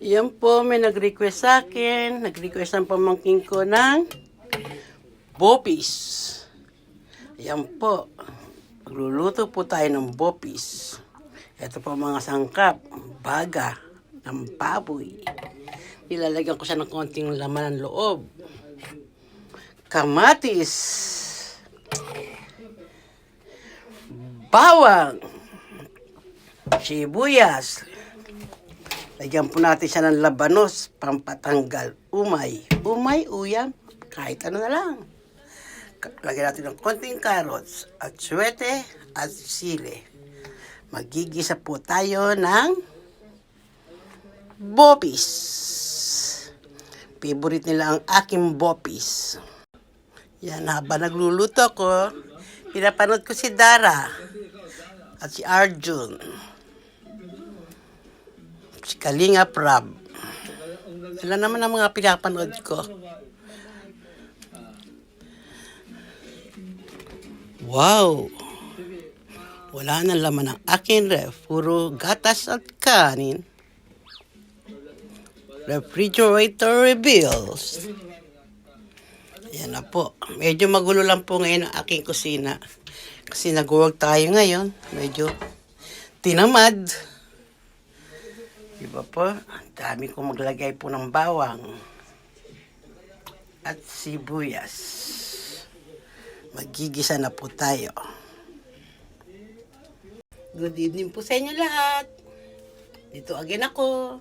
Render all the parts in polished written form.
Yan po, may nag-request sa akin. Nag-request ang pamangkin ko ng bopis. Yan po. Magluluto po tayo ng bopis. Ito po mga sangkap. Baga ng baboy. Nilalagyan ko siya ng konting laman ng loob. Kamatis. Bawang. Sibuyas. Lagyan po natin siya ng labanos, pampatanggal umay. Umay, uyam, kahit ano na lang. Lagyan natin ng konting carrots, at suwete, at sili. Magigisa po tayo ng bopis. Favorite nila ang aking bopis. Yan, habang nagluluto ko, pinapanood ko si Dara at si Arjun. Si Kalinga Prab. Sila naman ang mga pinapanood ko. Wow! Wala nang laman ng aking ref. Puro gatas at kanin. Refrigerator reveals. Yan na po. Medyo magulo lang po ngayon ang aking kusina. Kasi nag-work tayo ngayon. Medyo tinamad. Diba po? Dami kong maglagay po ng bawang at sibuyas. Magigisa na po tayo. Good evening po sa inyo lahat. Dito again ako.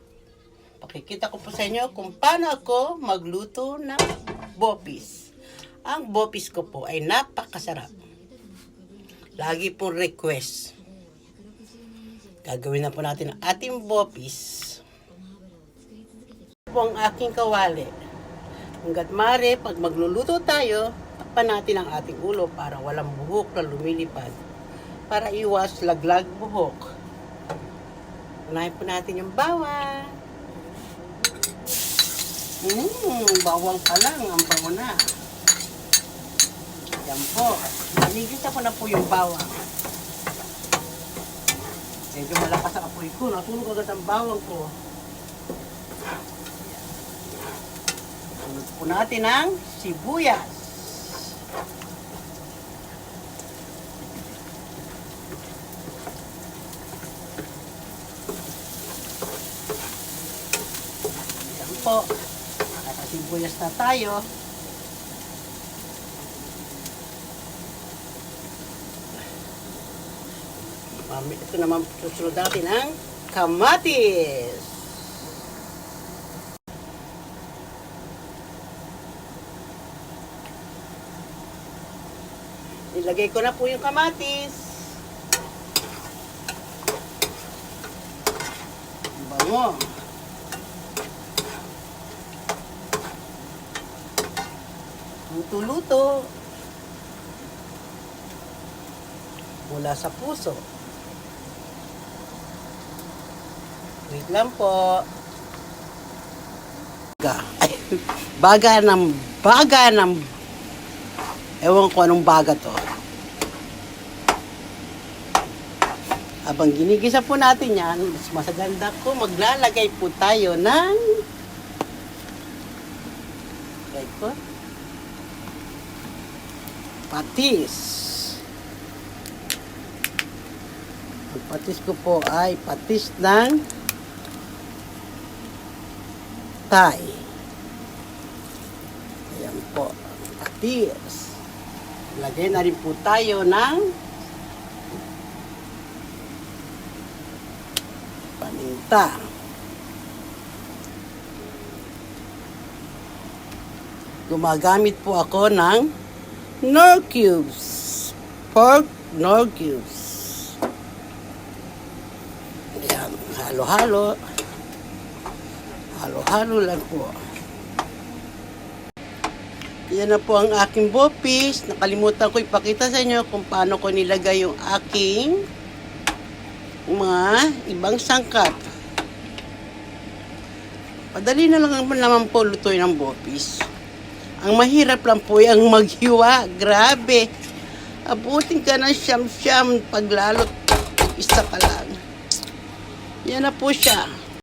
Pakikita ko po sa inyo kung paano ako magluto ng bopis. Ang bopis ko po ay napakasarap. Lagi pong request. Gagawin na po natin ang ating bopis. Ito po ang aking kawali. Hanggat maaari, pag magluluto tayo, takpan natin ang ating ulo para walang buhok na lumilipad. Para iwas laglag buhok. Unahin po natin yung bawang. Bawang pa lang, ang bawa na. Yan po. Manigisa ko na po yung bawang. Medyo malakas ang apoy ko. Natulog agad ang bawang ko. Sunod po natin ang sibuyas. Yan po. Nakasibuyas na tayo. Ito naman susunod natin ang kamatis. Ilagay ko na po yung kamatis. Bango. Luto-luto. Mula sa puso. Wait lang po. Baga ng ewan ko anong baga to. Habang ginigisa po natin yan, mas masaganda ko, maglalagay po tayo ng right po, patis. Ang patis ko po ay patis ng Thai. Ayan po. Patis. Lagay na rin po tayo ng paminta. Gumagamit po ako ng Knorr cubes. Pork Knorr cubes. Ayan. Halo-halo. Halo-halo lang po. Yan na po ang aking bopis. Nakalimutan ko ipakita sa inyo kung paano ko nilagay yung aking mga ibang sangkap. Padali na lang naman po lutuin ang bopis. Ang mahirap lang po yung maghiwa. Grabe. Abutin ka ng siyam-siyam paglalot isa pa lang. Yan na po siya.